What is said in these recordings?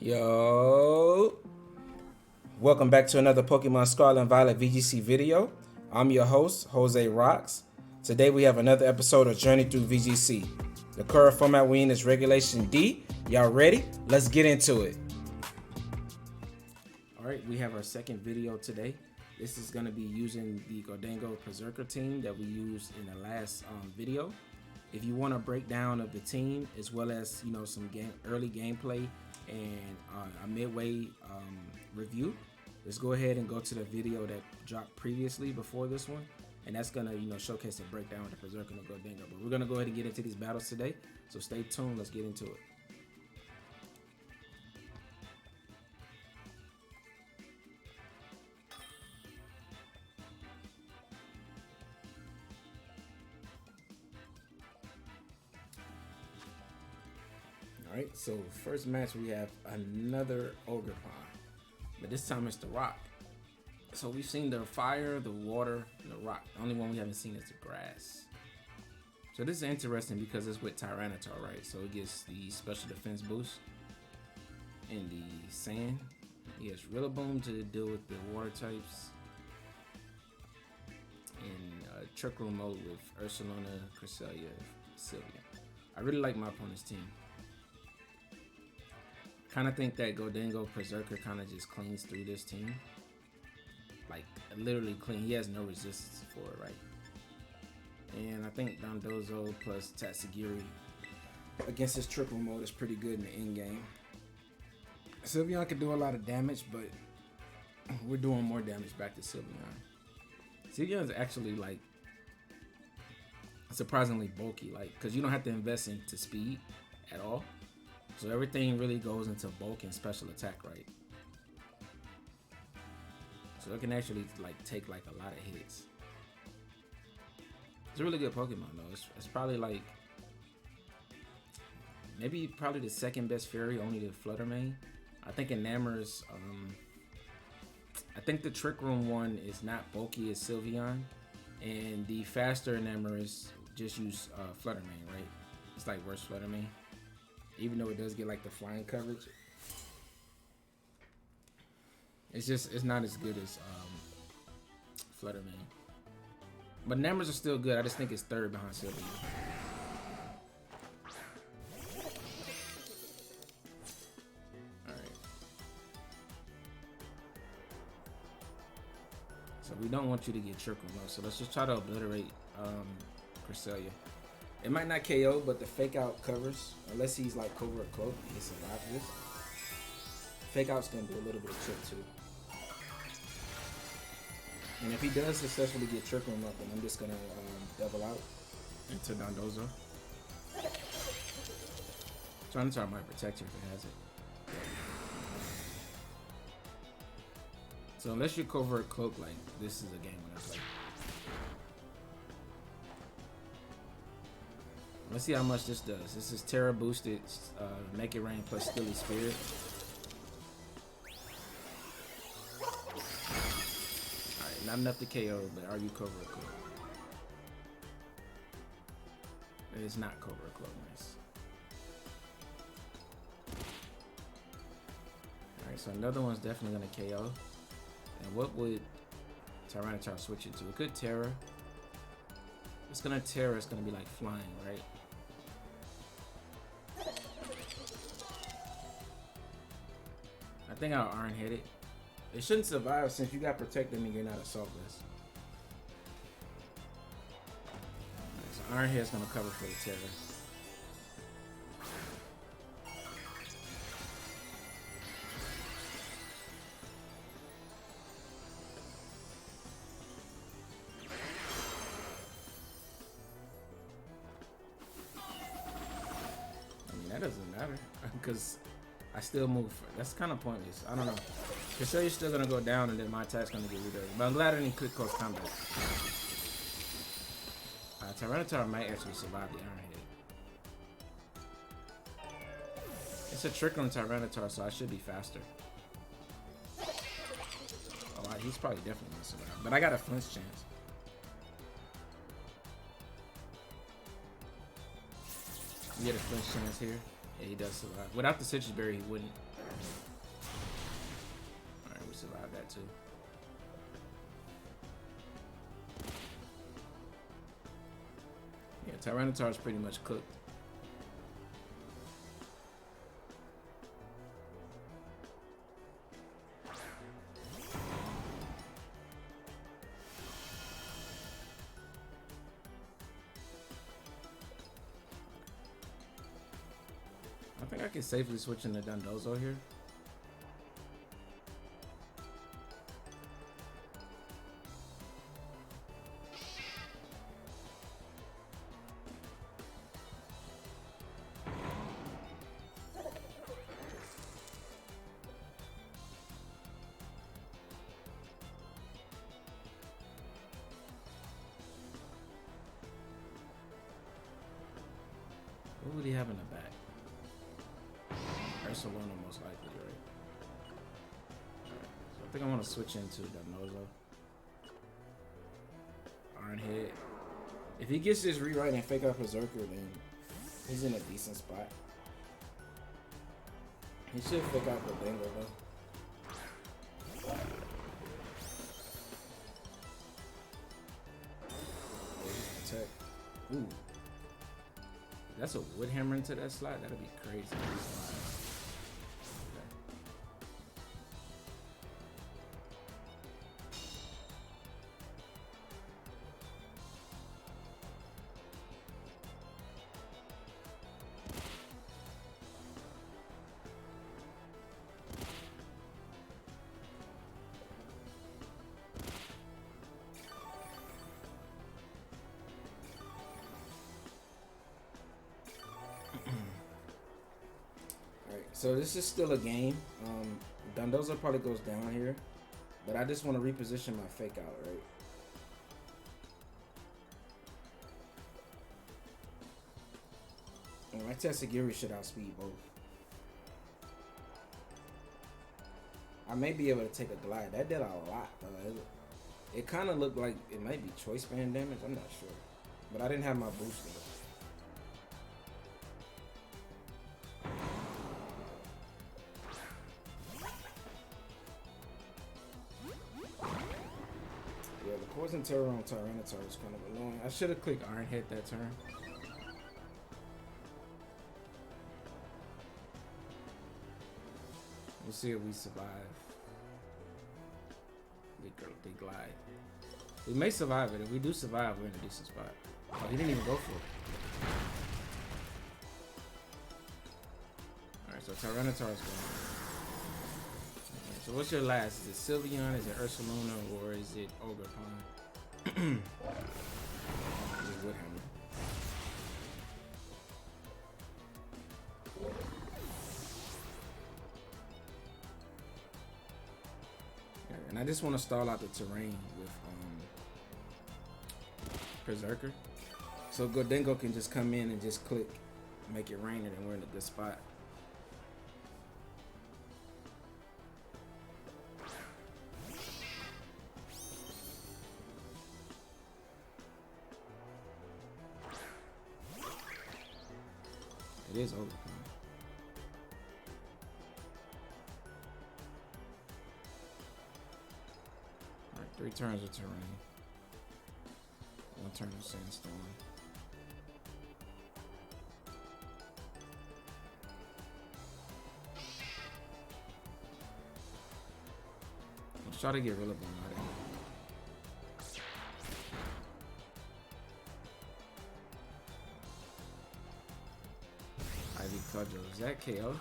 Yo, welcome back to another Pokemon Scarlet Violet VGC video. I'm your host, Jose Rocks. Today we have another episode of Journey Through VGC. The current format we in is Regulation D. Y'all ready? Let's get into it. Alright, we have our second video today. This is going to be using the Gholdengo PERRSERKER team that we used in the last video. If you want a breakdown of the team as well as some early gameplay and a midway review, let's go ahead and go to the video that dropped previously before this one, and that's gonna showcase a breakdown of the Perrserker and the Gholdengo. But we're gonna go ahead and get into these battles today, so stay tuned. Let's get into it. Alright, so first match we have another Ogre Pond, but this time it's the rock. So we've seen the fire, the water, and the rock. The only one we haven't seen is the grass. So this is interesting because it's with Tyranitar, right? So it gets the special defense boost in the sand. He has Rillaboom to deal with the water types, and Trick Room mode with Ursaluna, Cresselia, Sylveon. I really like my opponent's team. Kind of think that Gholdengo PERRSERKER kind of just cleans through this team, like literally clean. He has no resistance for it, right? And I think Dondozo plus Tatsugiri against his triple mode is pretty good in the end game. Sylveon can do a lot of damage, but we're doing more damage back to Sylveon. Sylveon is actually like surprisingly bulky, like because you don't have to invest into speed at all. So everything really goes into bulk and special attack, right? So it can actually like take like a lot of hits. It's a really good Pokemon though. It's probably like probably the second best fairy, only the Flutter Mane. I think Enamor's I think the Trick Room one is not bulky as Sylveon, and the faster Enamor's just use Flutter Mane, right? It's like worse Flutter Mane. Even though it does get like the flying coverage, it's not as good as Flutter Mane. But numbers are still good. I just think it's third behind Sylveon. Alright. So we don't want you to get triple though. So let's just try to obliterate Cresselia. It might not KO, but the fake out covers, unless he's like covert cloak, he survives this. Fake out's gonna do a little bit of trick too. And if he does successfully get trick room up, then I'm just gonna double out into Dondozo. Tyranitar might protect her if it has it. So unless you're covert cloak, like this is a game when I play. Let's see how much this does. This is Terra boosted, Make It Rain plus Steely Spirit. Alright, not enough to KO, but are you covert cloak? It is not covert cloak, nice. Alright, so another one's definitely gonna KO. And what would Tyranitar switch it to? It could Terra. It's gonna Terra, it's gonna be like flying, right? I think I'll Iron Head it. It shouldn't survive since you got protected and you're not assaultless. Right, so Iron Head's gonna cover for the Terra. I mean that doesn't matter because I still move. That's kind of pointless. I don't know. Cresselia's still gonna go down, and then my attack's gonna get rid of it. But I'm glad I didn't click close combat. Tyranitar might actually survive the Iron Head. It's a trick on Tyranitar, so I should be faster. Oh, he's probably definitely gonna survive. But I got a flinch chance. You get a flinch chance here. Yeah, he does survive. Without the Citrus Berry, he wouldn't. survive that too. Yeah, Tyranitar is pretty much cooked. I think I can safely switch into Dondozo here. What would he have in the back? Barcelona most likely, right? Alright, so I think I want to switch into Dondozo. Ironhead. If he gets this rewrite and fake out Berserker, then he's in a decent spot. He should fake out Gholdengo though. Attack. Ooh. That's a wood hammer into that slide. That'd be crazy. So this is still a game. Dondozo probably goes down here, but I just want to reposition my fake out, right? And my Tatsugiri should outspeed both. I may be able to take a glide. That did a lot, though. It kind of looked like it might be choice band damage. I'm not sure, but I didn't have my booster. Poison Tera on Tyranitar is kind of annoying. I should have clicked Ironhead that turn. We'll see if we survive. They glide. We may survive it. If we do survive, we're in a decent spot. Oh, he didn't even go for it. Alright, so Tyranitar is going. So what's your last? Is it Sylveon, is it Ursaluna, or is it Ogerpon? And I just want to stall out the terrain with Berserker. So Gholdengo can just come in and just click, make it rain, and then we're in a good spot. It is over. Alright, 3 turns of terrain. 1 turn of sandstorm. Let's try to get rid of them out of here. Is that KO? Alright,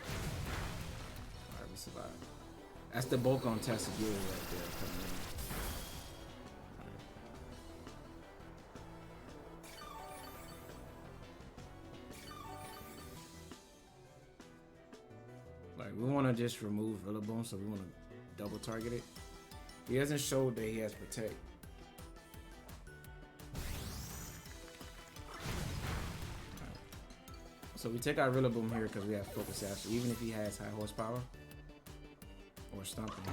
we survived. That's the bulk on Tatsugiri right there coming in. Right. Like, we want to just remove Rillaboom, so we want to double target it. He hasn't showed that he has Protect. So we take our Rillaboom here because we have Focus Sash, even if he has high horsepower or Stomping.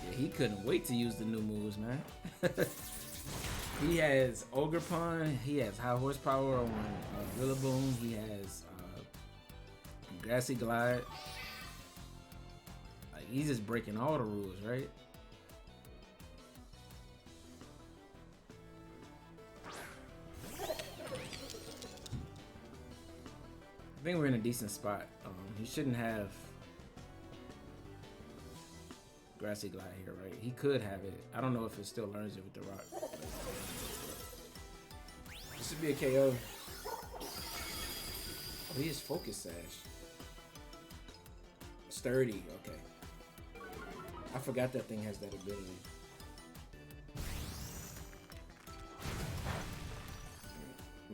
Yeah, he couldn't wait to use the new moves, man. He has Ogerpon, he has high horsepower on Rillaboom, he has Grassy Glide. Like, He's just breaking all the rules, right? I think we're in a decent spot. He shouldn't have Grassy Glide here, right? He could have it. I don't know if it still learns it with the rock. This should be a KO. Oh, he is Focus Sash. Sturdy, okay. I forgot that thing has that ability.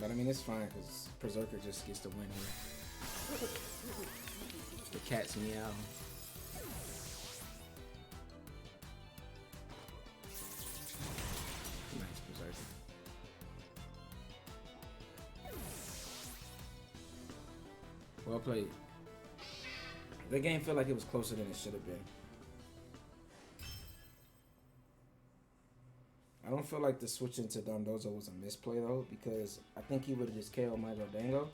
But I mean, it's fine because Berserker just gets to win here. The cat's meow. Nice Berserker. Well played. The game felt like it was closer than it should have been. I don't feel like the switch into Dondozo was a misplay though, because I think he would have just KO'd my Gholdengo.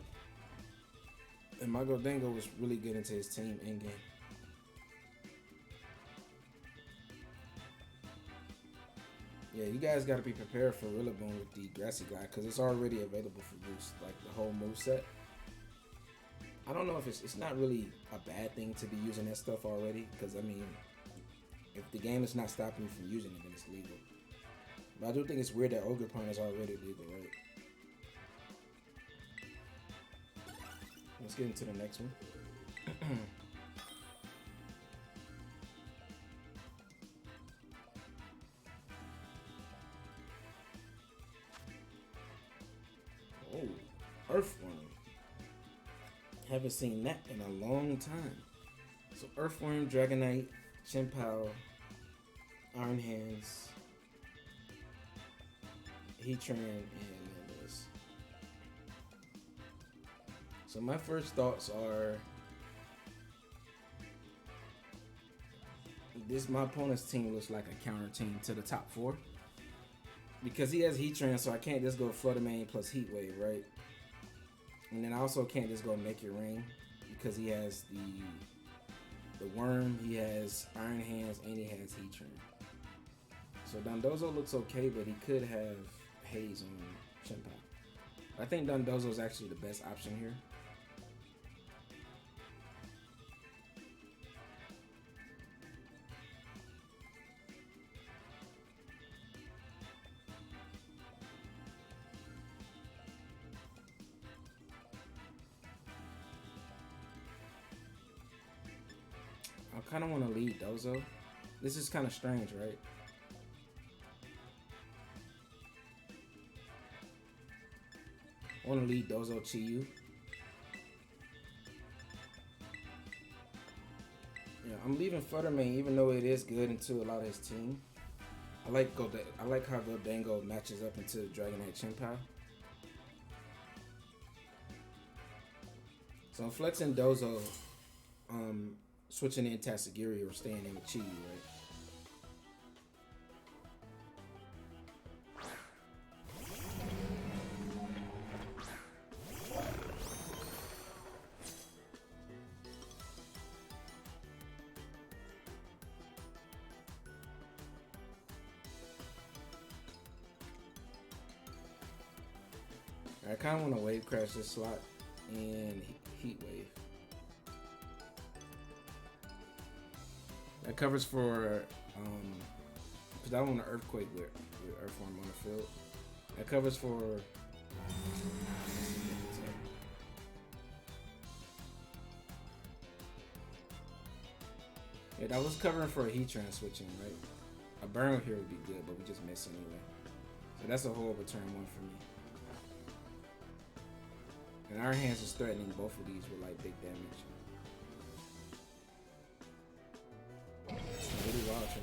And my Gholdengo was really good into his team in game. Yeah, you guys got to be prepared for Rillaboom with the Grassy Glide because it's already available for use, like the whole moveset. I don't know if it's not really a bad thing to be using that stuff already, because I mean, if the game is not stopping you from using it, then it's legal. But I do think it's weird that Ogre Pond is already legal, right? Let's get into the next one. Oh, Earthworm. Haven't seen that in a long time. So Earthworm, Dragonite, Chien-Pao, Iron Hands, Heatran, and this. So my first thoughts are my opponent's team looks like a counter team to the top 4. Because he has Heatran, so I can't just go Flutter Mane plus Heat Wave, right? And then I also can't just go Make It Rain because he has the Worm, he has Iron Hands, and he has Heatran. So Dondozo looks okay, but he could have Haze on Chien-Pao. I think Dondozo is actually the best option here. I kind of want to lead Dozo. This is kind of strange, right? I want to lead Dozo Chi-Yu. Yeah, I'm leaving Flutter Mane even though it is good into a lot of his team. I like how Gholdengo matches up into Dragonite Chien-Pao. So I'm flexing Dozo, switching in Tatsugiri or staying in with Chi-Yu, right? I kind of want to wave crash this slot and Heat Wave. That covers for, because I want an Earthquake with Earthworm on the field. That covers for, yeah, that was covering for a Heatran switching, right? A burn here would be good, but we just miss anyway. So that's a horrible turn 1 for me. And Iron Hands is threatening both of these with like big damage. It's really wild turn.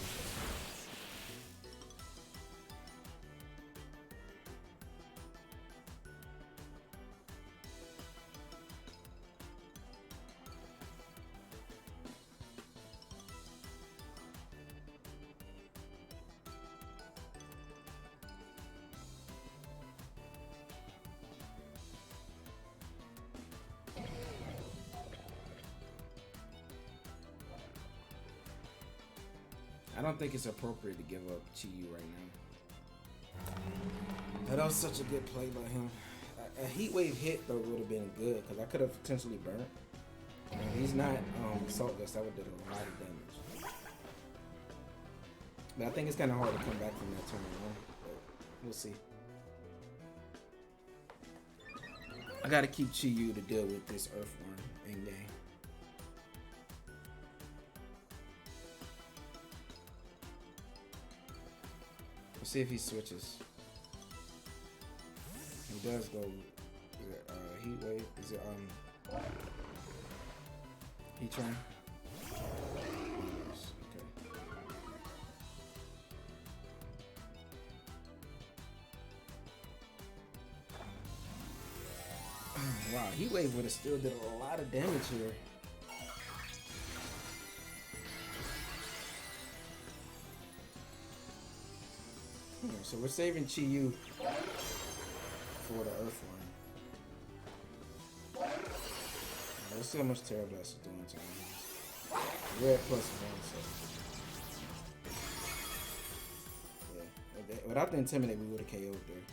I don't think it's appropriate to give up Chi-Yu right now. That was such a good play by him. A heat wave hit though would have been good because I could have potentially burnt. And he's not Assault Gust. That would have did a lot of damage. But I think it's kind of hard to come back from that turn one. But we'll see. I gotta keep Chi-Yu to deal with this Earthworm in game. Let's see if he switches. He does go. Is it Heat Wave? Is it Heat Train? Okay. Wow, Heat Wave would have still did a lot of damage here. So we're saving Chi-Yu for the Earthworm. Let's see how much Tera Blast is doing to him. Red +1, so yeah. Without the Intimidate, we would have KO'd there.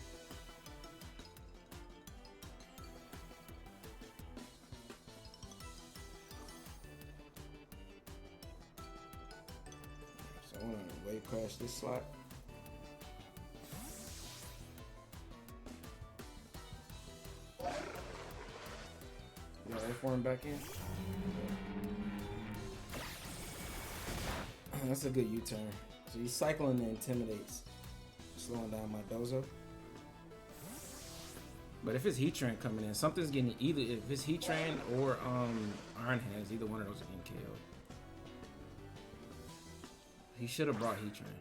So I want to wave crash this slot. Earthworm back in. That's a good U-turn. So he's cycling the Intimidates, slowing down my Dozo. But if it's Heat Train coming in, something's getting either. If it's Heat Train or Iron Hands, either one of those are getting KO'd. He should have brought Heat Train.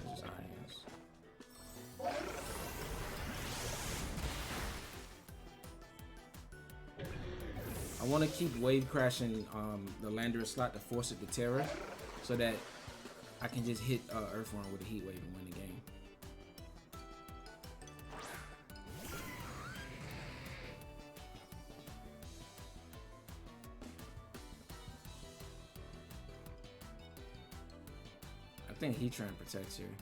Just Iron Hands. I want to keep wave crashing the Lander slot to force it to Tera, so that I can just hit Earthworm with a Heat Wave and win the game. I think Heat Train protects here.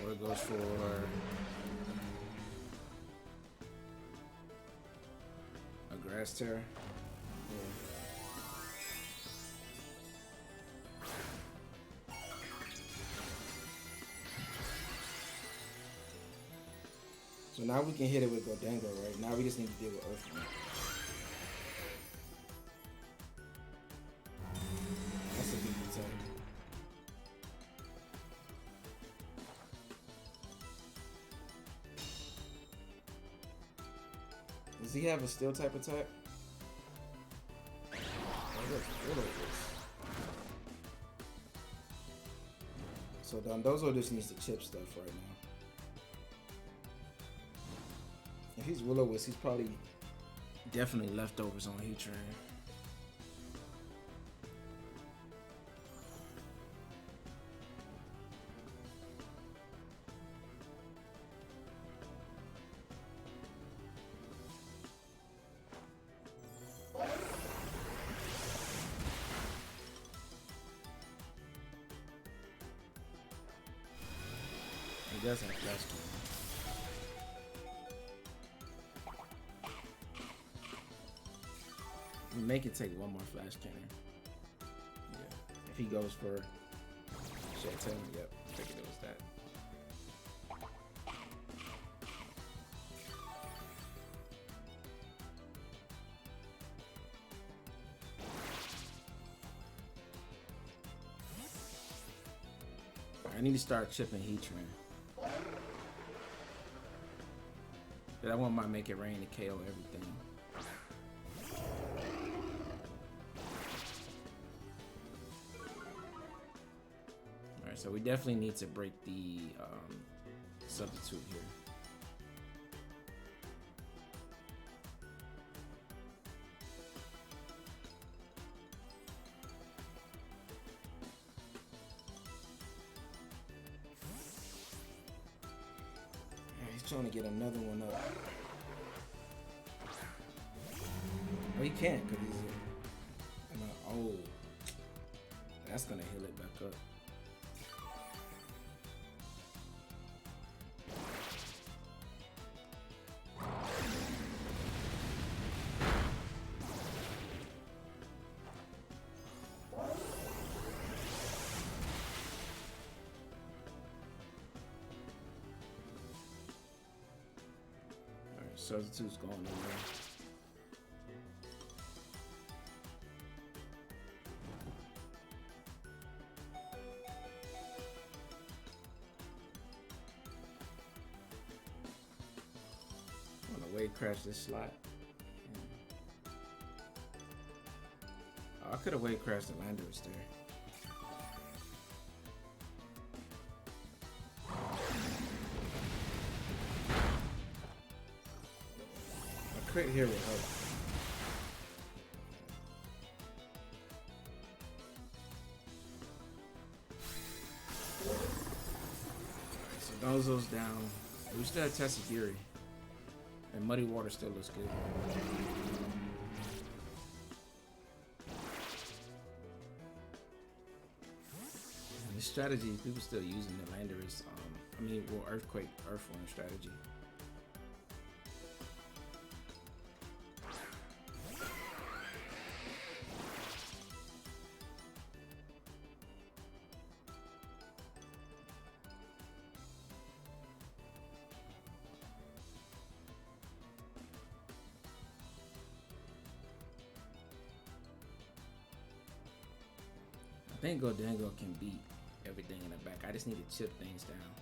Or it goes for Grass Tera. Yeah. So now we can hit it with Gholdengo, right? Now we just need to deal with Earthworm. That's a good attack. Does he have a steel type attack? So Dondozo just needs to chip stuff right now. If he's Will-O-Wisp, he's probably definitely leftovers on Heat Train. He does have flash cannon. Make it take one more flash cannon. Yeah. If he goes for Chateau, yep, I think it was that. I need to start chipping Heat Train. But I want my Make It Rain to KO everything. Alright, so we definitely need to break the substitute here. Trying to get another one up. Oh, he can't because he's an Oh, that's gonna heal it back up. Substitute's going in there. I'm gonna wave crash this slot. Oh, I could have wave crashed the Landorus there. Crit here will help. Alright, so Dondozo's down. We still have Tatsugiri. And Muddy Water still looks good. And this strategy, people still using the Landorus. Earthquake, Earthworm strategy. I think Gholdengo can beat everything in the back. I just need to chip things down.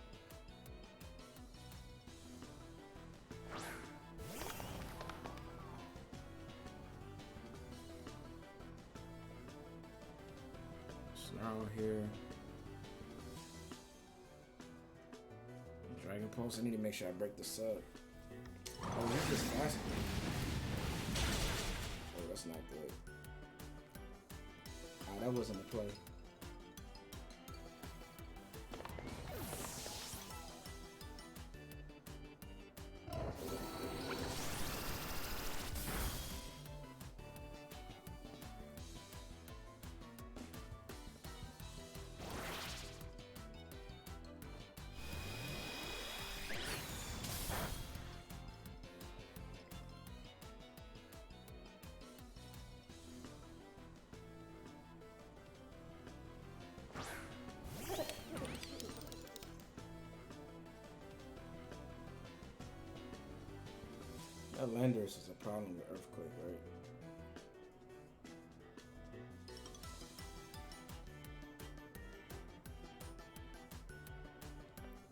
Snarl here. Dragon Pulse. I need to make sure I break the sub. Oh, he's just faster. Oh, that's not good. Ah, that wasn't a play. That Landorus is a problem with Earthquake, right?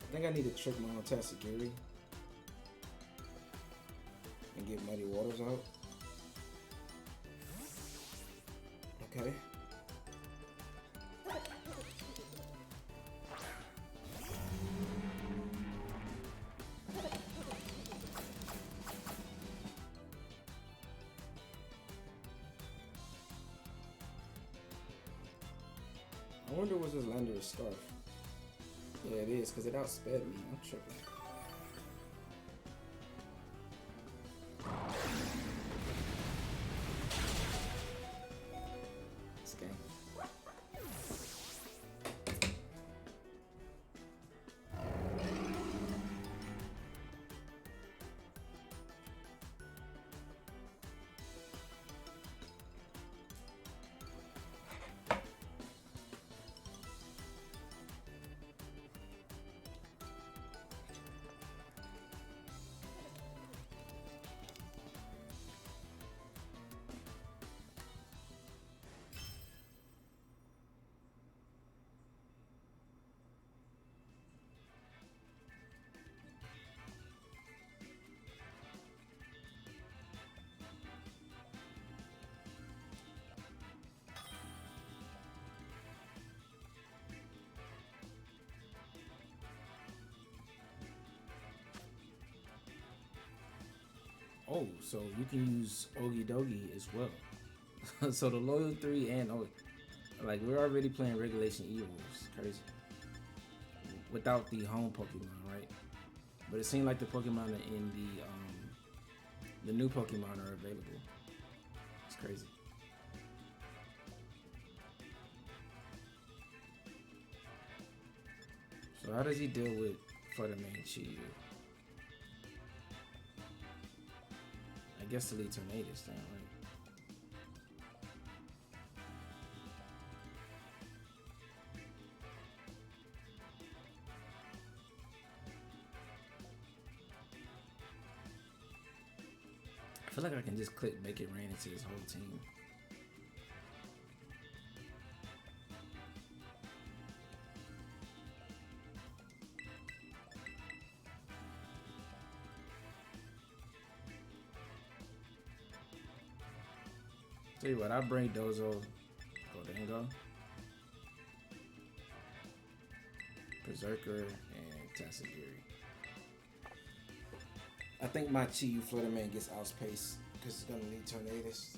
I think I need to trick my own Tatsugiri and get Muddy Waters out. Okay. I wonder what's this Landorus Scarf. Yeah, it is, because it outsped me. I'm tripping. This game. Oh, so you can use Ogie Dogie as well. So the Loyal 3 and like we're already playing Regulation Evils. Crazy. Without the home Pokemon, right? But it seemed like the Pokemon in the new Pokemon are available. It's crazy. So how does he deal with Flutter Mane Chiyu? I guess delete Tornadus then, right? I feel like I can just click make it rain into his whole team. Tell you what, I'll bring Dozo, Gholdengo, Perrserker, and Tatsugiri. I think my Chiyu Flutter Mane gets outspaced because it's gonna need Tornadus.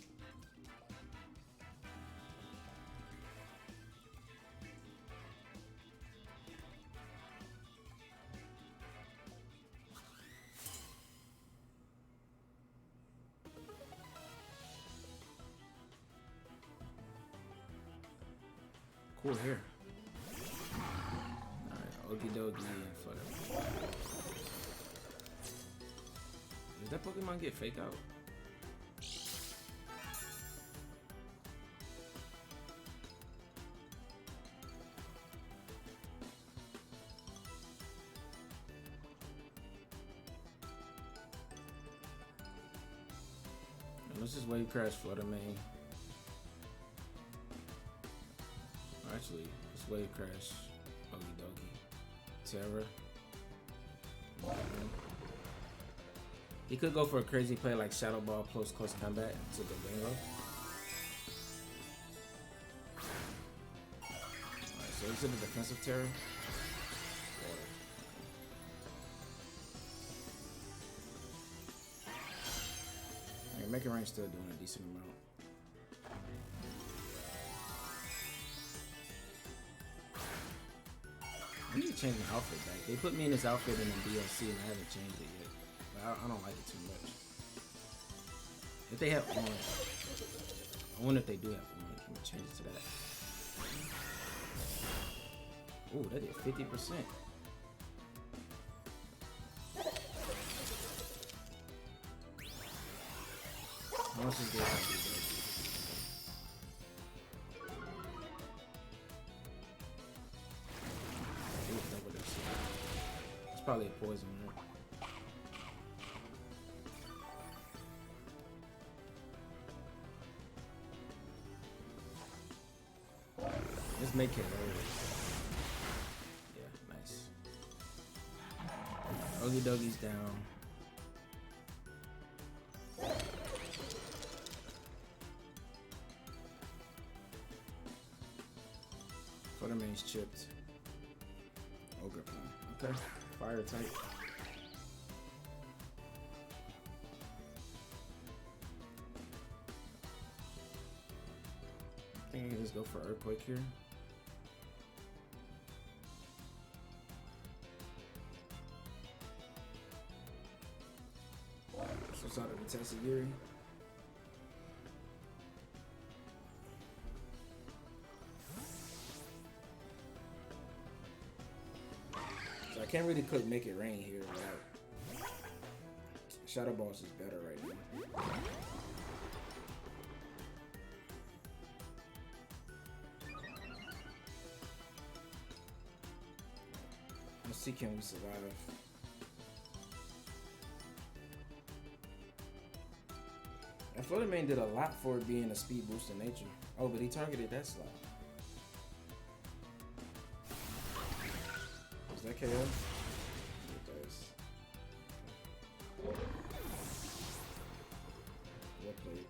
Cool hair. Alright, Okie dokie and Flutter Mane. Does that Pokemon get fake out? Let's just wave crash Flutter Mane. Actually, let's wave crash Okie dokie. Tera. He could go for a crazy play like Shadow Ball close combat to Gholdengo. Alright, so it's in the defensive Tera. Alright, Making Rain still doing a decent amount. I need to change my outfit back. They put me in this outfit in the DLC and I haven't changed it yet. I don't like it too much. If they have orange, I wonder if they do have orange. Let me change it to that. Ooh, that did 50%. How much is this? It's probably a poison, right? Let's make it early. Yeah, nice. Okie dokies down. Flutter Mane's chipped. Ogre Pond. Okay. Fire type. I think I can just go for Earthquake here. Switch out of the Tatsugiri. So I can't really click Make It Rain here without Shadow Balls is better right now. Let's see, can we survive? And Flutter Mane did a lot for it being a speed boost in nature. Oh, but he targeted that slot. Is that KO? It does. Well played.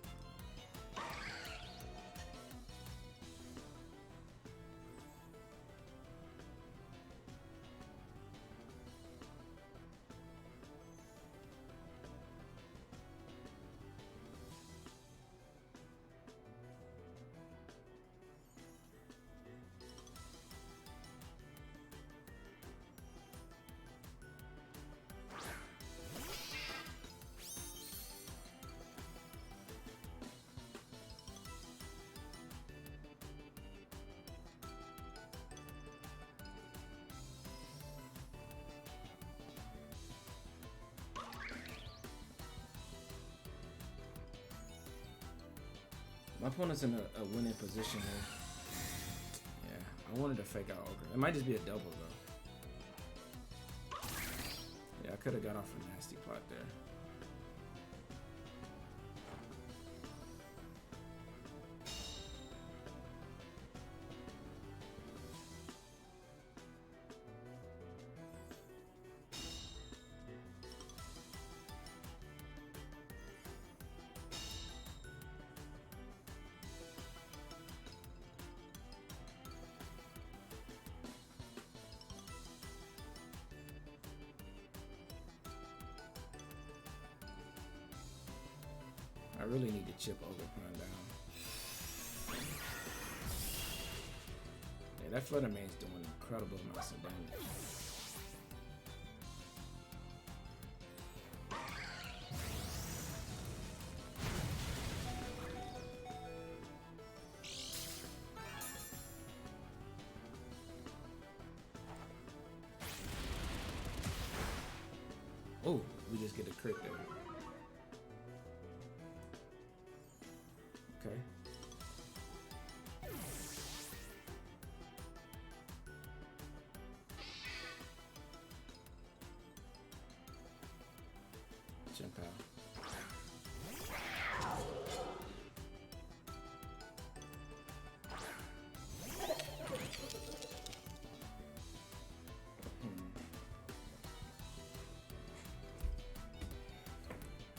My opponent's in a winning position here. Yeah, I wanted to fake out Ogre. It might just be a double though. Yeah, I could have got off a nasty plot there. I really need to chip Ogre Prime down. Yeah, that Flutter Mane's doing incredible amounts of damage. Oh, we just get a crit there. Okay. Jump out.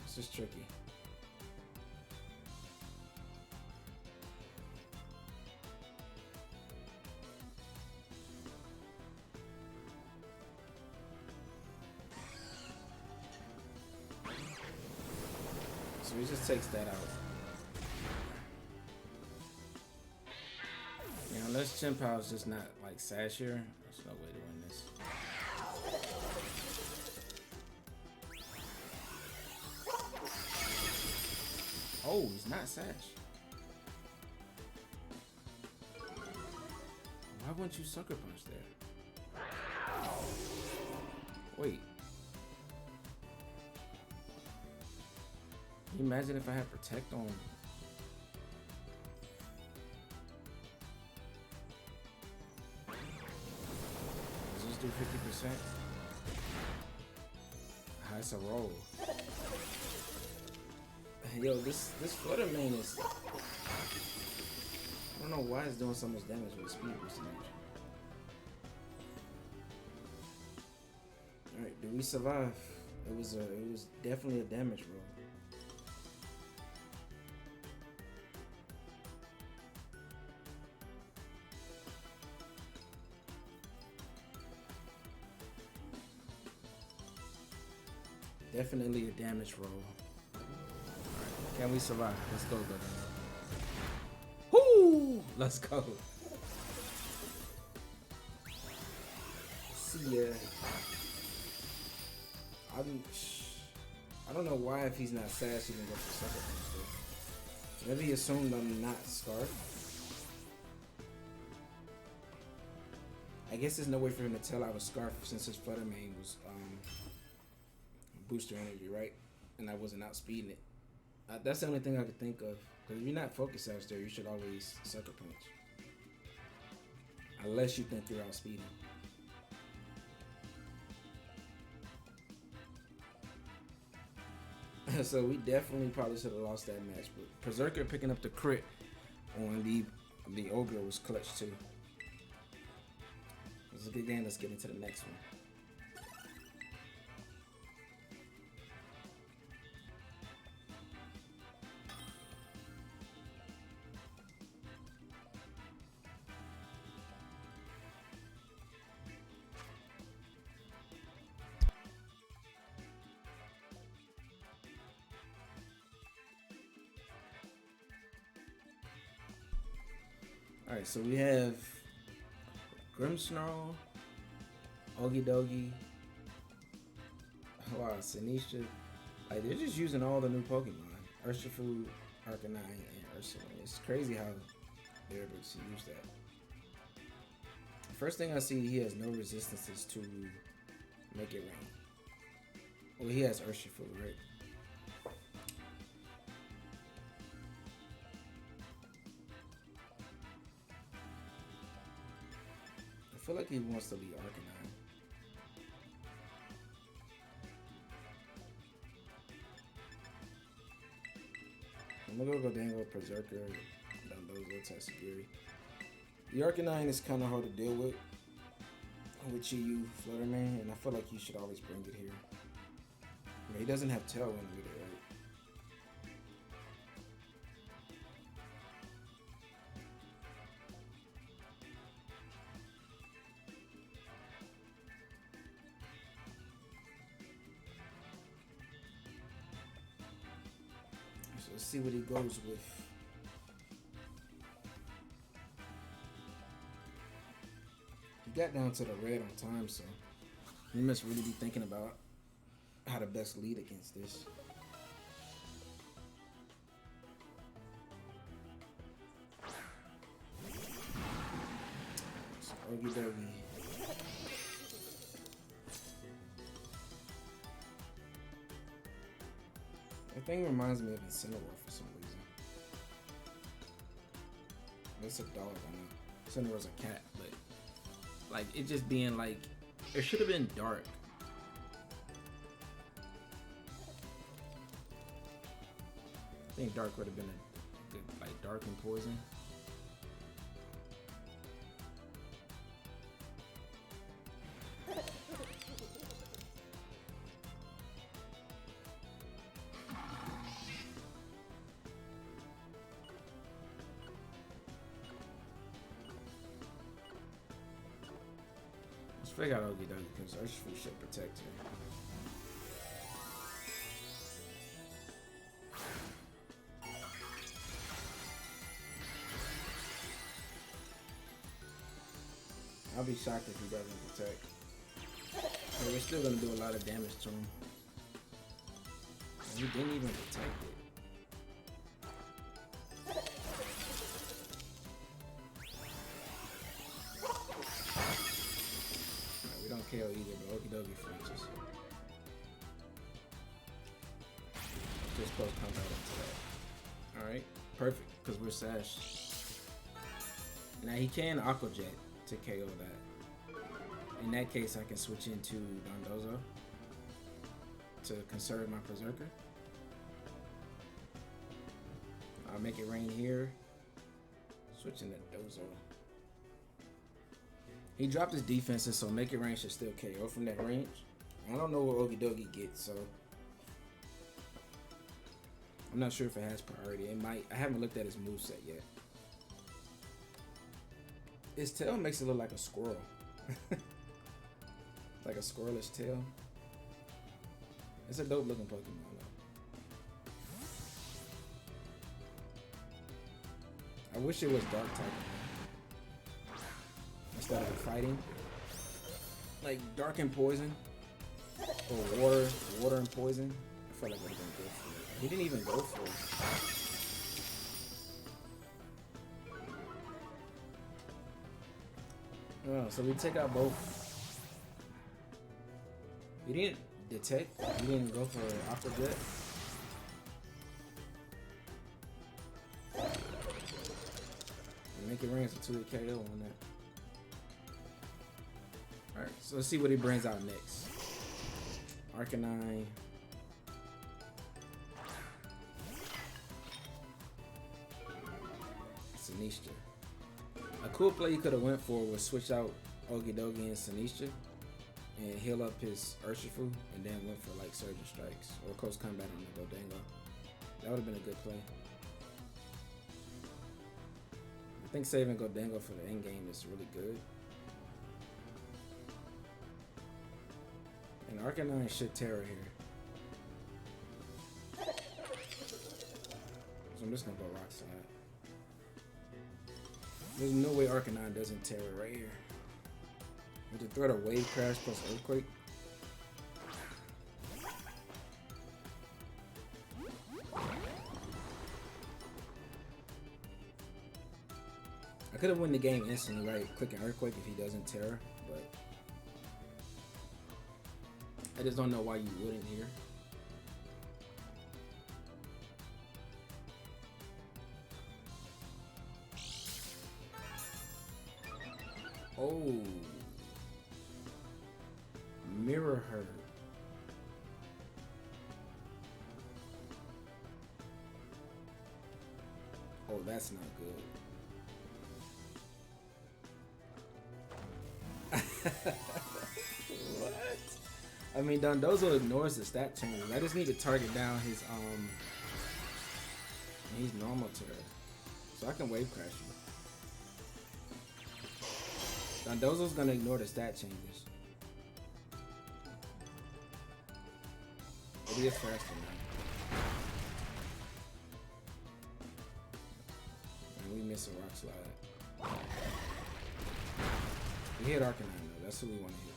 This is tricky. So he just takes that out. Yeah, unless Chien-Pao's just not like sash here, there's no way to win this. Oh, he's not sash. Why wouldn't you sucker punch there? Wait. Can you imagine if I had protect on? Let's just do 50%. Ah, it's a roll. Yo, this Flutter Mane is. I don't know why it's doing so much damage with speed boost damage. All right, do we survive? It was definitely a damage roll. Definitely a damage roll. Alright, can we survive? Let's go, Gholdengo. Whoo! Let's go. See ya. I don't know why if he's not sash he can go for sucker punch though. Maybe he assumed I'm not Scarf. I guess there's no way for him to tell I was Scarf since his Flutter Mane was booster energy, right? And I wasn't outspeeding it. That's the only thing I could think of. Because if you're not focused out there, you should always sucker punch. Unless you think you're outspeeding. So we definitely probably should have lost that match. But Perrserker picking up the crit on the Ogre was clutch too. It was a good game. Let's get into the next one. Alright, so we have Grimmsnarl, Ogidogi, wow, Sinistra. Like, they're just using all the new Pokemon. Urshifu, Arcanine, and Ursaring. It's crazy how they're able to use that. First thing I see, he has no resistances to make it rain. Well, he has Urshifu, right? feel like he wants to be Arcanine. I'm gonna go Gholdengo, Perrserker, Dondozo, Tatsugiri. The Arcanine is kind of hard to deal with you, Flutter Mane, and I feel like you should always bring it here. But he doesn't have Tailwind with it, right? So let's see what he goes with. He got down to the red on time, so he must really be thinking about how to best lead against this. So Okie dokie. The thing reminds me of Incineroar for some reason. It's a dog, I know. Incineroar's a cat, but like it just being like, it should have been dark. I think dark would have been a good, like dark and poison. Let's figure out Okie dokie because Urshifu should protect her. I'll be shocked if he doesn't protect. But we're still gonna do a lot of damage to him. And he didn't even protect it. Alright, we don't KO either, but Okie dokie flinches. Just close combat into that. Alright, perfect, because we're Sash. Now he can Aqua Jet to KO that. In that case, I can switch into Dondozo to conserve my Perrserker. I'll make it rain here. Switching to Dozo. He dropped his defenses, so make it rain should still KO from that range. I don't know what Okie dokie gets, so I'm not sure if it has priority. It might. I haven't looked at his moveset yet. His tail makes it look like a squirrel. Like a squirrelish tail. It's a dope looking Pokemon though. I wish it was dark type instead of fighting. Like dark and poison. Or water and poison. I felt like I would have been good for it. He didn't even go for it. Oh, so we take out both. We didn't detect. We didn't go for Aqua Jet. Make it rain so 2 KO on that. Alright, so let's see what he brings out next. Arcanine. Sinistcha. A cool play you could have went for was switch out Okie dokie and Sinistcha and heal up his Urshifu and then went for like Surge Strikes or Close Combat on the Gholdengo. That would have been a good play. I think saving Gholdengo for the end game is really good. And Arcanine should Tera here. So I'm just gonna go Rock Slide. There's no way Arcanine doesn't Tera right here. With the threat of Wave Crash plus Earthquake. I could have won the game instantly, right? Clicking Earthquake if he doesn't Tera, but I just don't know why you wouldn't here. Oh, Herb. Oh, that's not good. What? I mean, Dondozo ignores the stat changes. I just need to target down his normal Tera, so I can wave crash you. Dondozo's gonna ignore the stat changes. But he is faster now. And we miss a rock slide. We hit Arcanine though. That's who we want to hit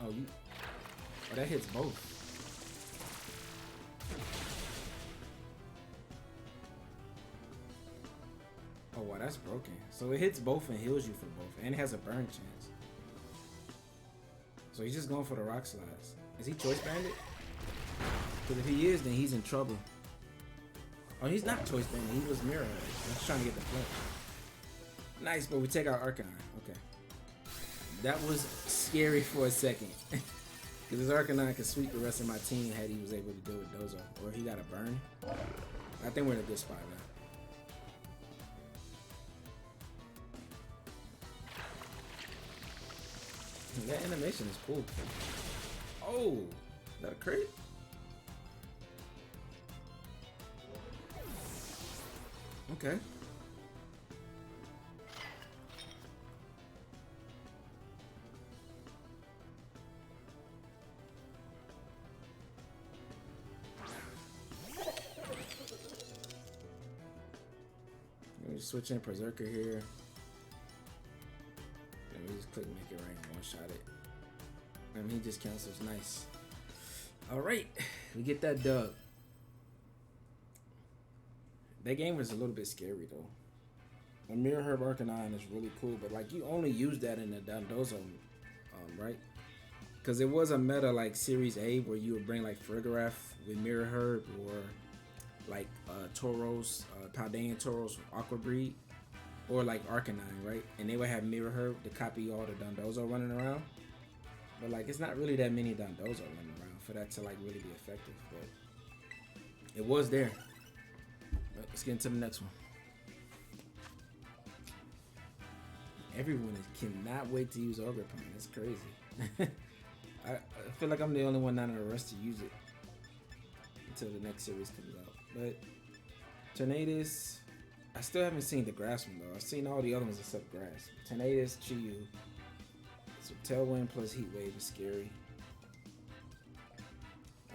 though. Oh, you. Oh, that hits both. Oh, wow, that's broken. So it hits both and heals you for both, and it has a burn chance. So he's just going for the rock slides. Is he Choice Banded? Because if he is, then he's in trouble. Oh, he's not Choice Banded. He was Mirror. I'm just trying to get the flinch. Nice, but we take out Arcanine. Okay. That was scary for a second. Because his Arcanine could sweep the rest of my team had he was able to do it with Dozo. Or he got a burn. I think we're in a good spot now. That animation is cool. Oh, is that a crit? Okay. Let me switch in Berserker here. Let me just click make it right, one shot it. And he just cancels, nice. Alright, we get that dub. That game was a little bit scary though. The Mirror Herb Arcanine is really cool, but like you only use that in the Dondozo, right? Because it was a meta like Series A where you would bring like Farigiraf with Mirror Herb or like Tauros, Paldean Tauros Aqua Breed. Or like Arcanine, right? And they would have Mirror Herb to copy all the Dondozo running around. But like it's not really that many Dondozo running around for that to like really be effective. But it was there. Let's get into the next one. Everyone cannot wait to use Ogerpon. That's crazy. I feel like I'm the only one not in a rush to use it until the next series comes out. But Tornadus, I still haven't seen the grass one though. I've seen all the other ones except grass. Tornadus, Chiyu. So Tailwind plus Heat Wave is scary.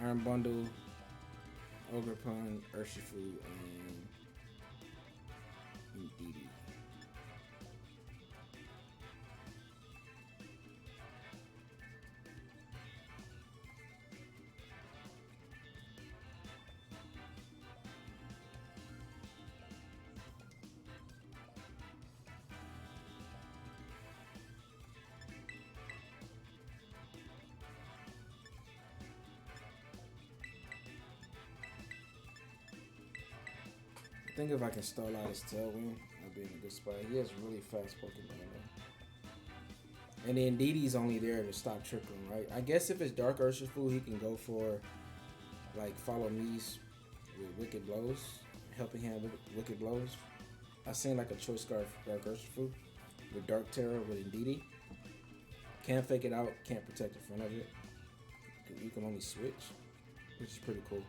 Iron Bundle, Ogerpon, Urshifu, and Indeedee. I think if I can stall out his Tailwind, I'll be in a good spot. He has really fast Pokemon though. And the Indeedee's only there to stop trickling, right? I guess if it's Dark Urshifu, he can go for like Follow Me's with Wicked Blows, helping him with Wicked Blows. I seen like a Choice Scarf Dark Urshifu with Dark Tera with Indeedee. Can't fake it out, can't protect in front of it. You can only switch, which is pretty cool.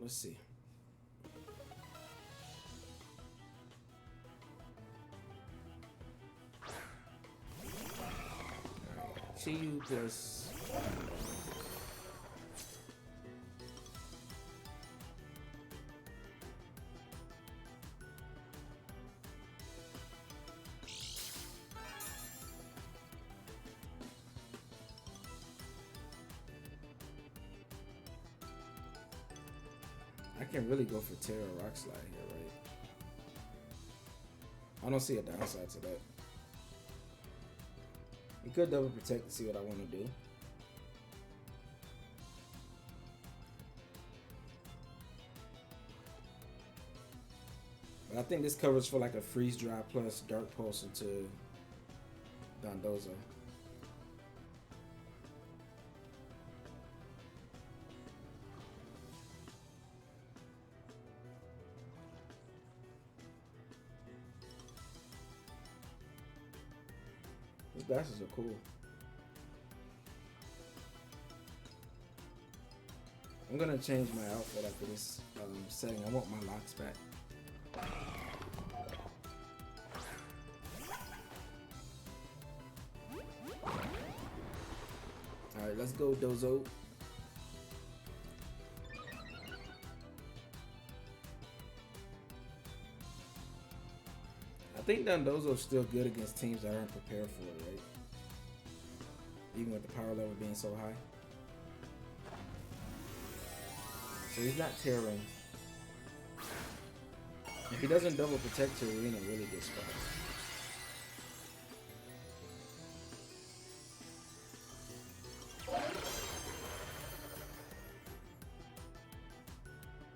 Let's see. Alright, Chiyu plus I can really go for Tera Rock Slide here, right? I don't see a downside to that. You could double protect to see what I want to do. But I think this covers for like a freeze dry plus dark pulse into Dondozo. These glasses are cool. I'm gonna change my outfit after this setting. I want my locks back. Alright, let's go, Dozo. I think Dondozo's still good against teams that aren't prepared for it, right? Even with the power level being so high. So he's not tearing. If he doesn't double protect her, we're in a really good spot.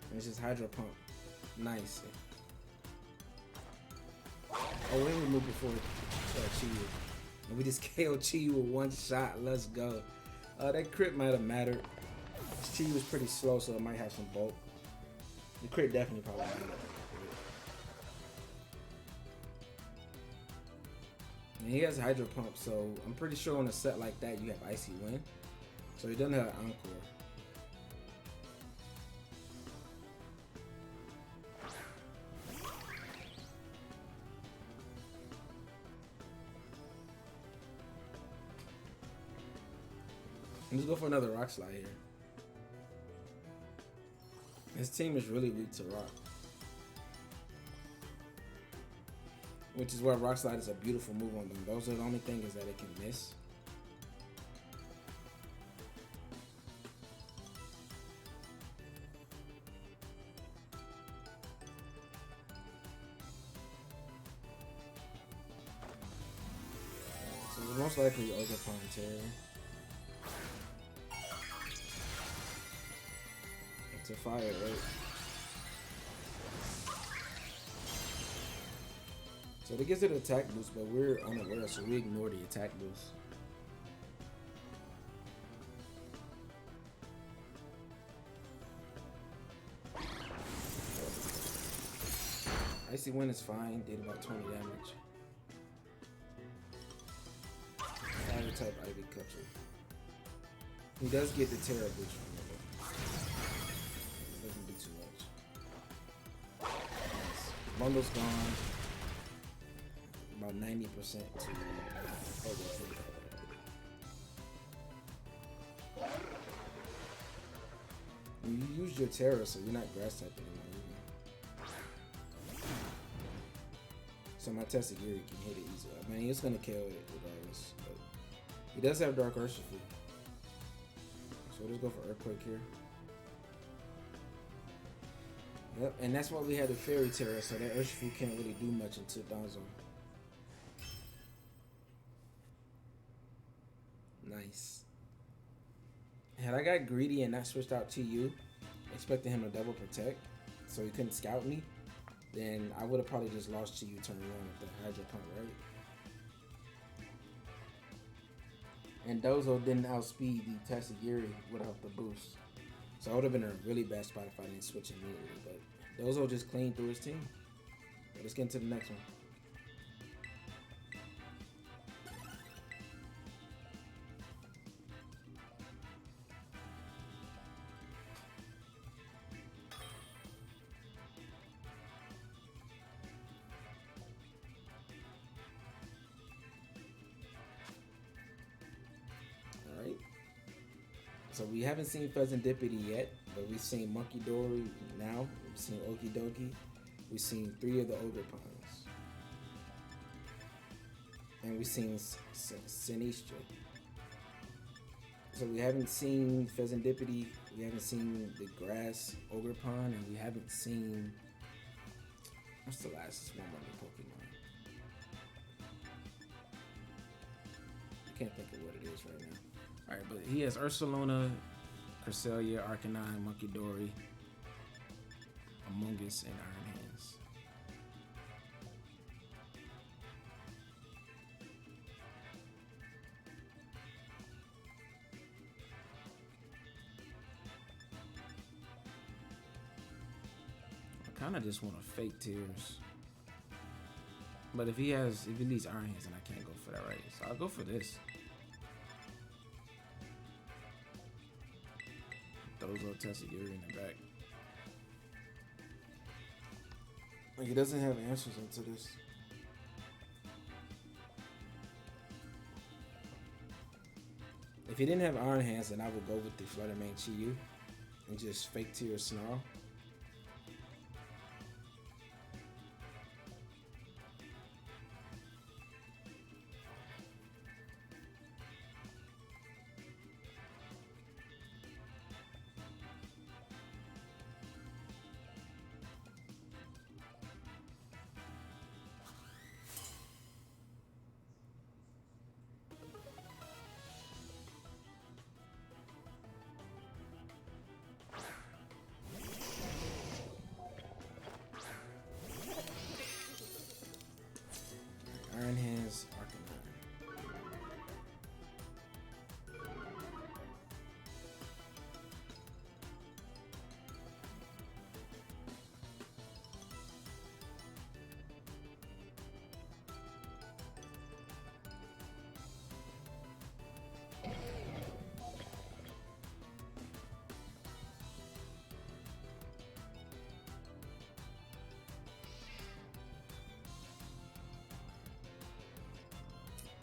And it's just Hydro Pump. Nice. Oh, we didn't move before Chiyu. And we just KO'd Chiyu with one shot. Let's go. That crit might have mattered. Chiyu was pretty slow, so it might have some bulk. The crit definitely probably mattered. And he has Hydro Pump, so I'm pretty sure on a set like that you have Icy Wind. So he doesn't have an Encore. Let's go for another Rock Slide here. His team is really weak to Rock. Which is why Rock Slide is a beautiful move on them. Those are the only thing is that it can miss. So it's most likely Poison Tera. It's a fire, right? So it gives it an attack boost, but we're unaware, so we ignore the attack boost. Icy Wind is fine, did about 20 damage. Fire type Ivy Cutcher. He does get the Tera boost from it. Doesn't do too much. Nice. Bundle's gone. About 90% to you use your Tera, so you're not grass type anymore. So my Tatsugiri can hit it easily. I mean, it's gonna kill it regardless. But he does have Dark Urshifu. So let's go for Earthquake here. Yep, and that's why we had the Fairy Tera, so that Urshifu can't really do much into Dondozo. Nice. Had I got greedy and not switched out Chiyu, expecting him to double protect, so he couldn't scout me, then I would have probably just lost Chiyu turn 1 with the Hydro Pump, right? And Dozo didn't outspeed the Tatsugiri without the boost. So I would have been in a really bad spot if I didn't switch immediately, but Dozo just cleaned through his team. But let's get into the next one. So we haven't seen Pheasantipity yet, but we've seen Monkey Dory now. We've seen Okidoki. We've seen 3 of the Ogre Pawns. And we've seen Sinistra. So we haven't seen Pheasantipity, we haven't seen the Grass Ogre Pawn, and we haven't seen... What's the last one of the Pokemon? I can't think of what it is right now. All right, but he has Ursaluna, Cresselia, Arcanine, Monkey Dory, Among Us, and Iron Hands. I kind of just want to fake Tears. But if he needs Iron Hands, then I can't go for that, right? So I'll go for this. Dondozo Tatsugiri in the back. Like, he doesn't have answers into this. If he didn't have Iron Hands, then I would go with the Flutter Mane Chi-Yu and just fake Tears Snarl. Iron Hands, Arcanine.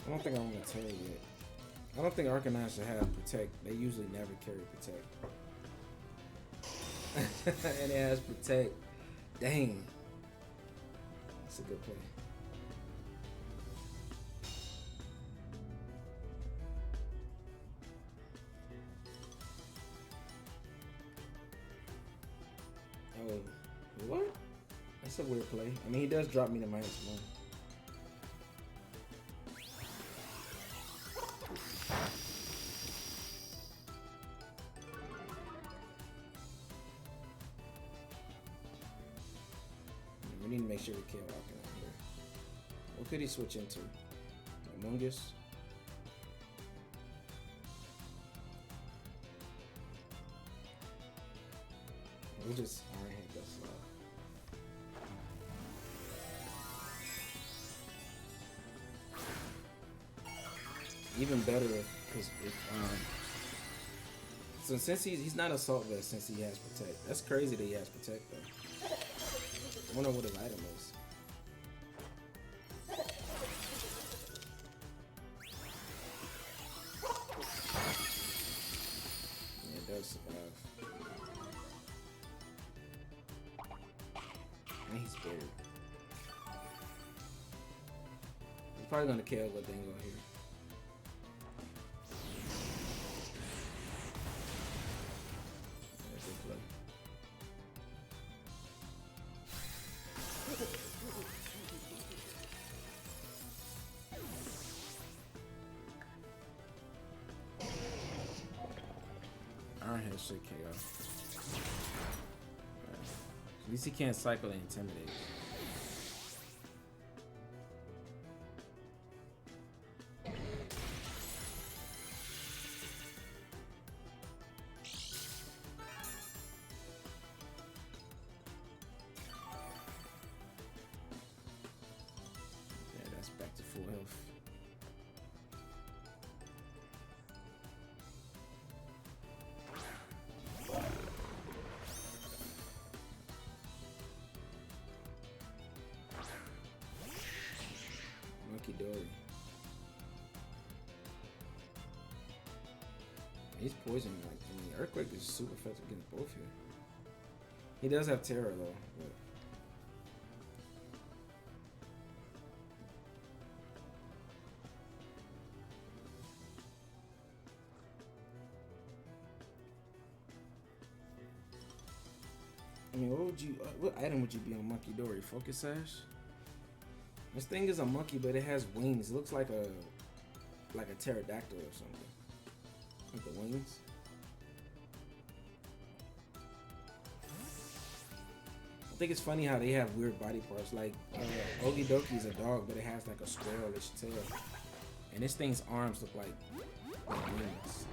I don't think I want to tell you yet. I don't think Arcanine should have Protect. They usually never carry Protect. And it has Protect. Dang. That's a good play. Oh, what? That's a weird play. I mean, he does drop me to -1. We need to make sure we kill Arcanine here. What could he switch into? Among Us? We'll just Iron Hand that slide. Even better if so since he's not Assault Vest since he has Protect. That's crazy that he has Protect though. I wonder what his item is. Yeah, it does survive. And he's buried. He's probably gonna kill Gholdengo here. Iron Head should KO. Right. At least he can't cycle and intimidate. Yeah, that's back to full health. Monkey Dory. He's poison. Like, I mean, Earthquake is super effective against both here. He does have Terror though. But I mean, what item would you be on Monkey Dory? Focus Sash? This thing is a monkey, but it has wings. It looks like a like a pterodactyl or something. With the wings. I think it's funny how they have weird body parts. Like Okidoki is a dog, but it has like a squirrelish tail, and this thing's arms look like wings.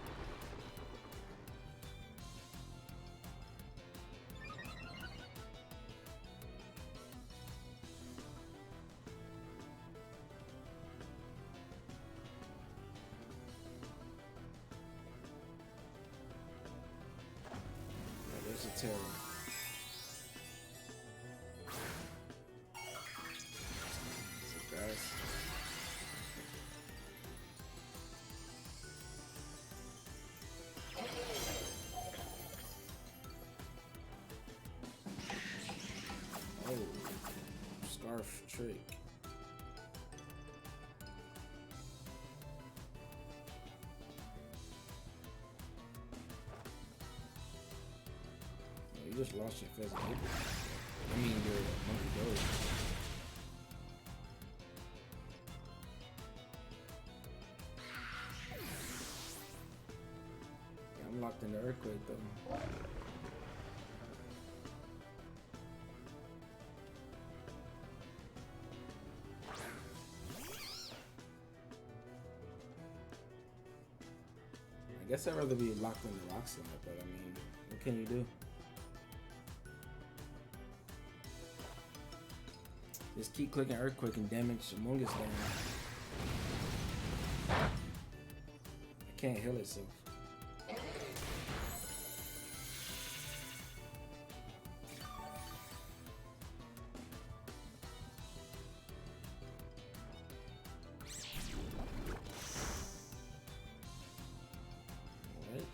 There's a Tera. Oh, Scarf Trick. You just lost your pheasant. I mean, your monkey gold. Yeah, I'm locked in the earthquake though. I guess I'd rather be locked in the rock slide, but I mean, what can you do? Just keep clicking earthquake and damage Among Us down. It can't heal itself. Alright.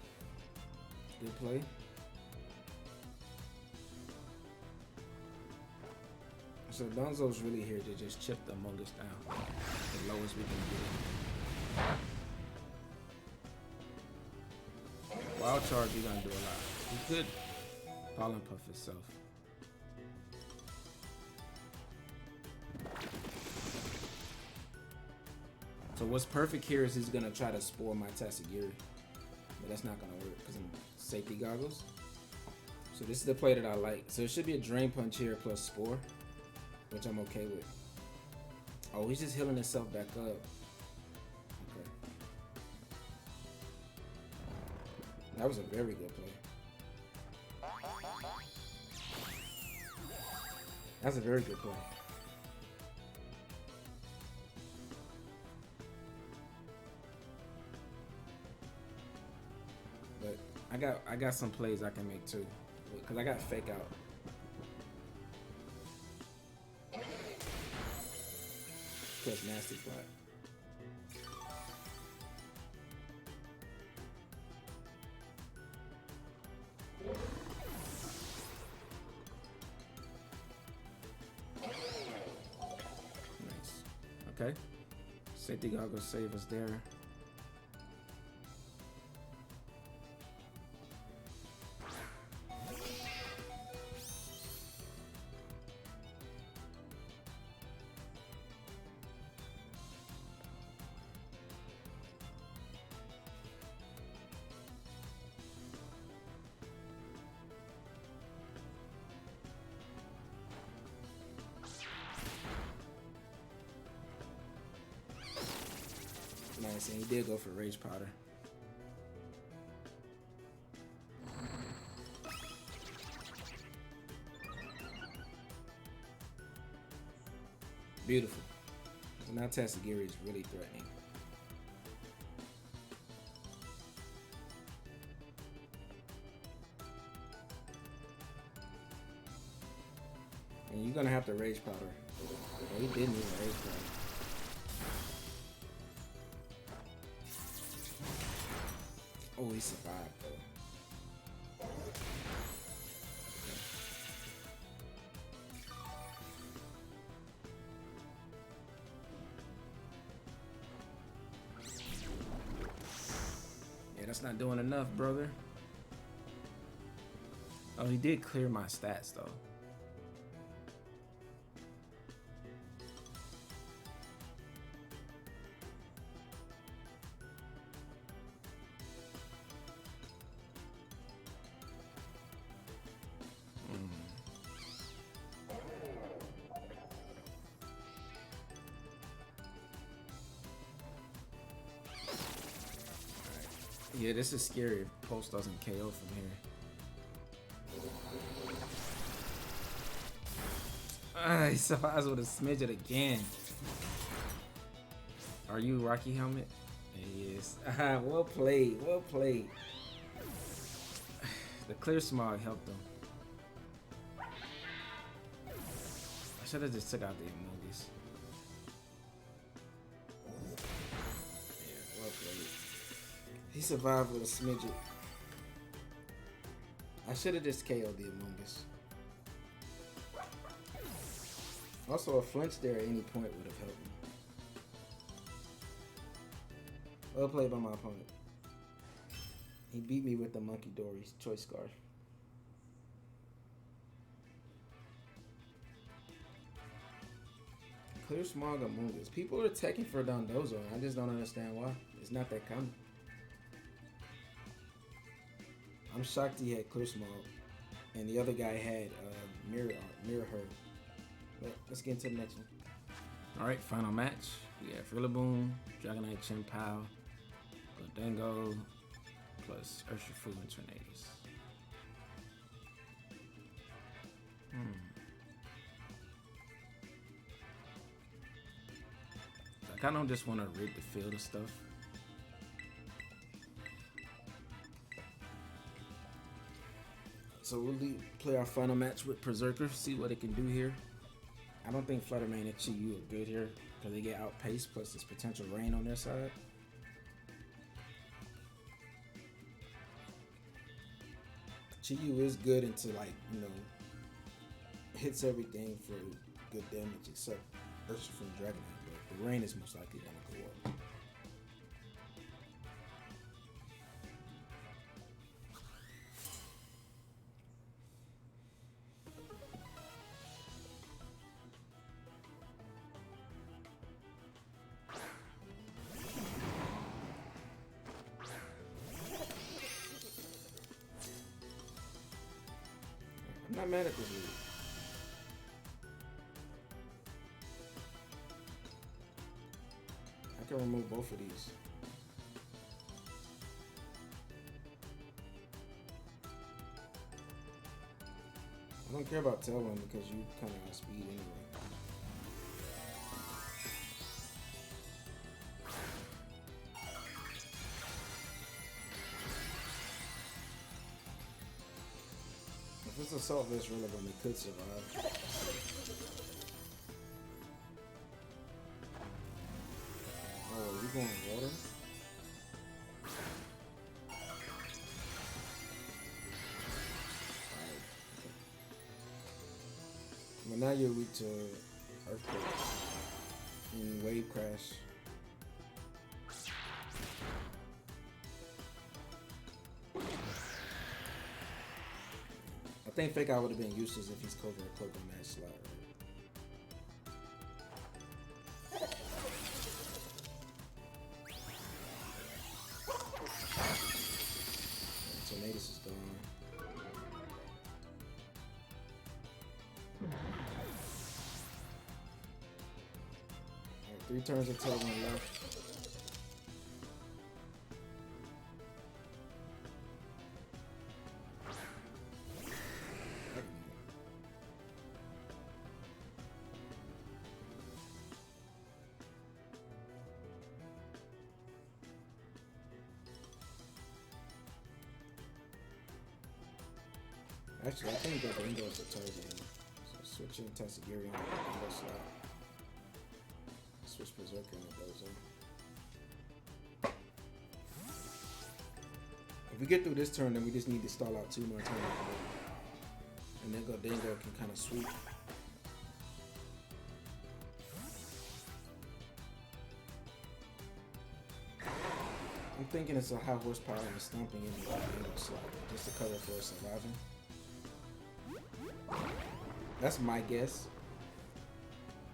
Good play. So Donzo's really here to just chip the Among Us down, the lowest we can get. Wild Charge, you're gonna do a lot. He could Pollen Puff himself. So what's perfect here is he's gonna try to Spore my Tatsugiri, but that's not gonna work because I'm Safety Goggles. So this is the play that I like. So it should be a Drain Punch here plus Spore, which I'm okay with. Oh, he's just healing himself back up. Okay. That was a very good play. That's a very good play. But I got some plays I can make too, because I got Fake Out. Taunt Nasty Plot. Nice. Okay. Safety Goggles save us there. Nice, and he did go for Rage Powder. Beautiful. So now Tatsugiri is really threatening. And you're gonna have to Rage Powder. Oh, he didn't even Rage Powder. Oh, he survived though. Yeah, that's not doing enough, brother. Oh, he did clear my stats though. Yeah, this is scary if Pulse doesn't KO from here. He survives with a smidget again. Are you Rocky Helmet? He is. Well played, well played. The clear smog helped him. I should have just took out the emojis. Yeah, well played. He survived with a smidget. I should have just KO'd the Among Us. Also, a flinch there at any point would have helped me. Well played by my opponent. He beat me with the Monkey Dory's Choice Scarf. Clear Smog Among Us. People are attacking for Dondozo, and I just don't understand why. It's not that common. I'm shocked he had Clear Smog, and the other guy had Mirror Her. But let's get into the next one. Alright, final match. We have Rillaboom, Dragonite Chien-Pao, Gholdengo, plus Urshifu and Tornadus. I kind of just want to rig the field and stuff. So we'll play our final match with Perrserker, see what it can do here. I don't think Flutter Mane and Chi-Yu are good here because they get outpaced, plus there's potential rain on their side. Chi-Yu is good into, like, you know, hits everything for good damage except Urshifu from Dragonite, but the rain is most likely going to go up. I'm not mad at this lead. I can remove both of these. I don't care about Tailwind because you kind of have speed anyway. If it's Assault Vest Rillaboom, it could survive. Oh, we going water? Well, now you're weak to Earthquake and Wave Crash. I think Fake Out would have been useless if he's covered a cloak on that slide. Tornadus is gone. Alright, 3 turns of Tailwind left. Actually, I think Gholdengo is a target. So switching Tatsugiri on the Gholdengo slot. Switch Perrserker and Dondozo. If we get through this turn, then we just need to stall out 2 more turns. And then Gholdengo can kind of sweep. I'm thinking it's a high horsepower and stomping in the Gholdengo slot just to cover for surviving. That's my guess.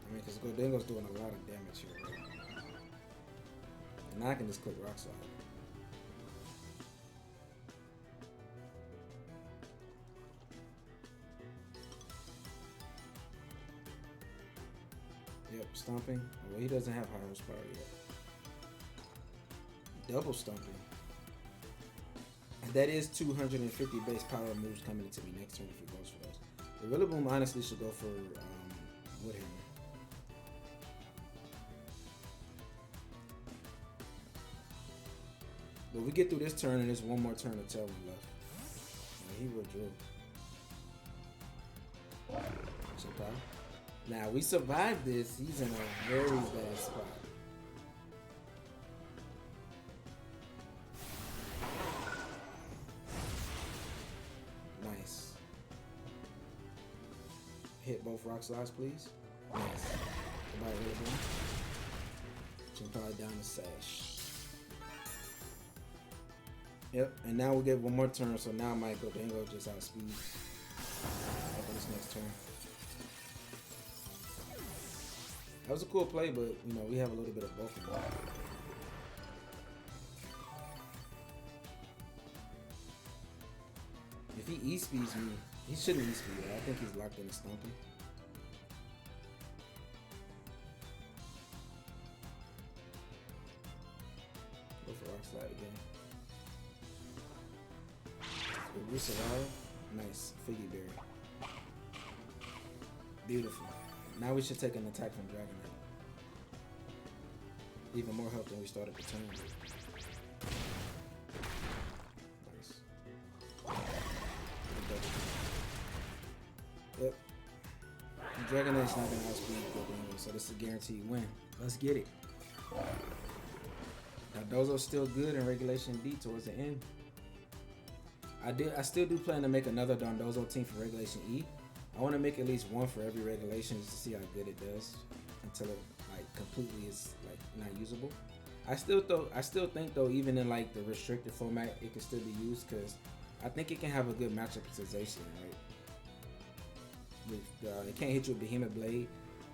I mean, because Gholdengo's doing a lot of damage here. Right? And now I can just click Rock Slide. Yep, stomping. Well, he doesn't have high horsepower yet. Double stomping. That is 250 base power moves coming into me next turn if it goes for those. The Rillaboom honestly should go for Wood Hammer. But we get through this turn and there's one more turn of Tailwind left. He will drill. Now we survived this. He's in a very bad spot. Nice. Hit both rock slides, please. Nice. Goodbye, Rillaboom. Probably down the sash. Yep, and now we'll get one more turn, so now my Gholdengo just outspeed after this next turn. That was a cool play, but you know, we have a little bit of both of them. If he E-speeds me, he shouldn't E-speed me. I think he's locked in a stomping. Go for Rock Slide again. We survive. Nice. Figgy Berry. Beautiful. Now we should take an attack from Dragonite. Even more help than we started the turn with. Nice. Yep. Dragonite's not gonna outspeed Gholdengo, so this is a guaranteed win. Let's get it. Dondozo's still good in Regulation D towards the end. I still do plan to make another Dondozo team for Regulation E. I want to make at least one for every regulation just to see how good it does until it like completely is like not usable. I still think though, even in like the restricted format, it can still be used because I think it can have a good matchup optimization, right? It can't hit you with Behemoth Blade,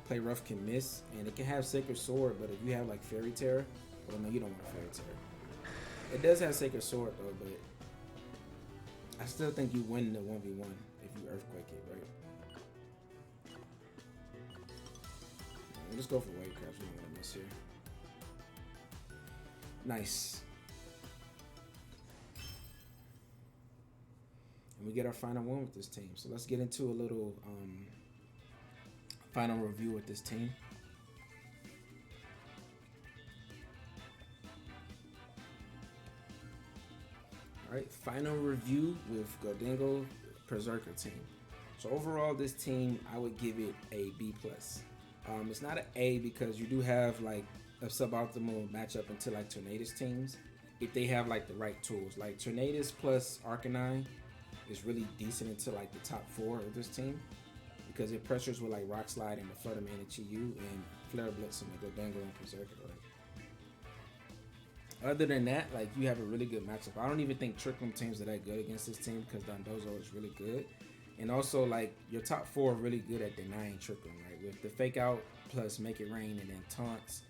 Play Rough can miss, and it can have Sacred Sword, but if you have like Fairy Tera, well no, you don't want Fairy Tera. It does have Sacred Sword though, but I still think you win the 1v1 if you Earthquake it, right? Let's go for Wavecraft. We don't want to miss here. Nice. And we get our final one with this team. So let's get into a little final review with this team. Alright, final review with Gholdengo Perrserker team. So overall, this team, I would give it a B+. It's not an A because you do have like a suboptimal matchup into like Tornadus teams if they have like the right tools. Like Tornadus plus Arcanine is really decent into like the top 4 of this team because it pressures with like Rock Slide and the Flutter Mane and Chi-Yu and Flare Blitz and the Gholdengo and Perrserker, right? Other than that, like you have a really good matchup. I don't even think Trick Room teams are that good against this team because Dondozo is really good. And also like your top 4 are really good at denying Trick Room, right? With the Fake Out plus Make It Rain and then Taunts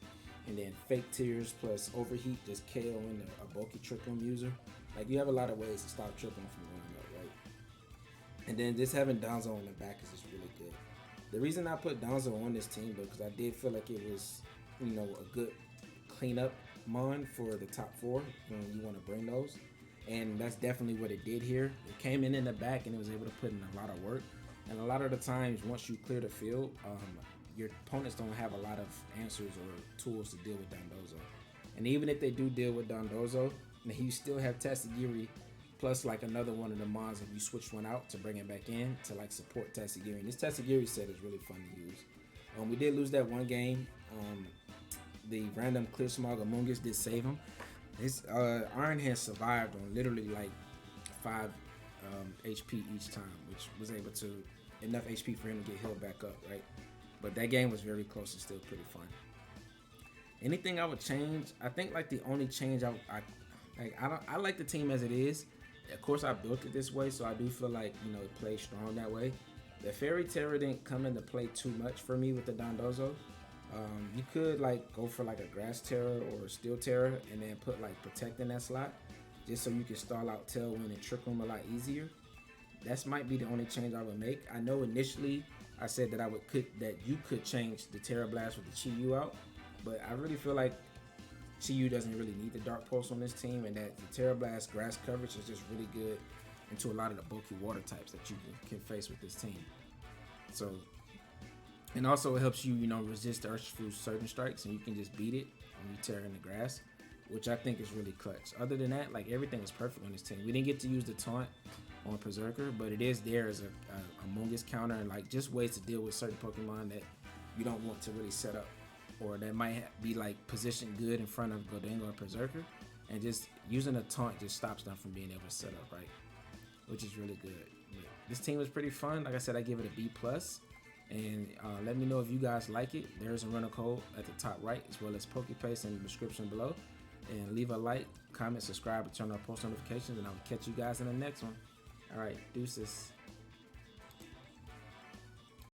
and then Fake Tears plus Overheat, just KOing a bulky Trick Room user. Like you have a lot of ways to stop Trick Room from going up, right? And then just having Donzo in the back is just really good. The reason I put Donzo on this team though, because I did feel like it was, you know, a good cleanup mon for the top 4 when you want to bring those, and that's definitely what it did here. It came in the back and it was able to put in a lot of work, and a lot of the times once you clear the field, your opponents don't have a lot of answers or tools to deal with Dondozo. And even if they do deal with Dondozo, you still have Tatsugiri plus like another one of the mons if you switch one out to bring it back in to like support Tatsugiri. And this Tatsugiri set is really fun to use. We did lose that one game. The random Clear Smog Amoonguss did save him. His Iron Hand survived on literally like 5 HP each time, which was able to enough HP for him to get healed back up, right? But that game was very close and still pretty fun. Anything I would change? I think like the only change I like the team as it is. Of course, I built it this way, so I do feel like, you know, it plays strong that way. The Fairy Tera didn't come into play too much for me with the Dondozo. You could like go for like a Grass Tera or a Steel Tera and then put like Protect in that slot just so you can stall out Tailwind and Trick Room a lot easier. That might be the only change I would make. I know initially I said that you could change the Tera Blast with the Chi-Yu out, but I really feel like Chi-Yu doesn't really need the Dark Pulse on this team, and that the Tera Blast grass coverage is just really good into a lot of the bulky water types that you can face with this team. So, and also it helps you, you know, resist the Urshifu's certain strikes, and you can just beat it when you tear in the grass, which I think is really clutch. Other than that, like, everything is perfect on this team. We didn't get to use the taunt on Perrserker, but it is there as a Mungus counter, and like just ways to deal with certain Pokemon that you don't want to really set up, or that might be like positioned good in front of Gholdengo and Perrserker, and just using a taunt just stops them from being able to set up right, which is really good. But this team is pretty fun. Like I said, I give it a B+, and let me know if you guys like it. There's a rental code at the top right, as well as PokePaste in the description below, and leave a like, comment, subscribe, and turn on post notifications, and I will catch you guys in the next one. All right, deuces.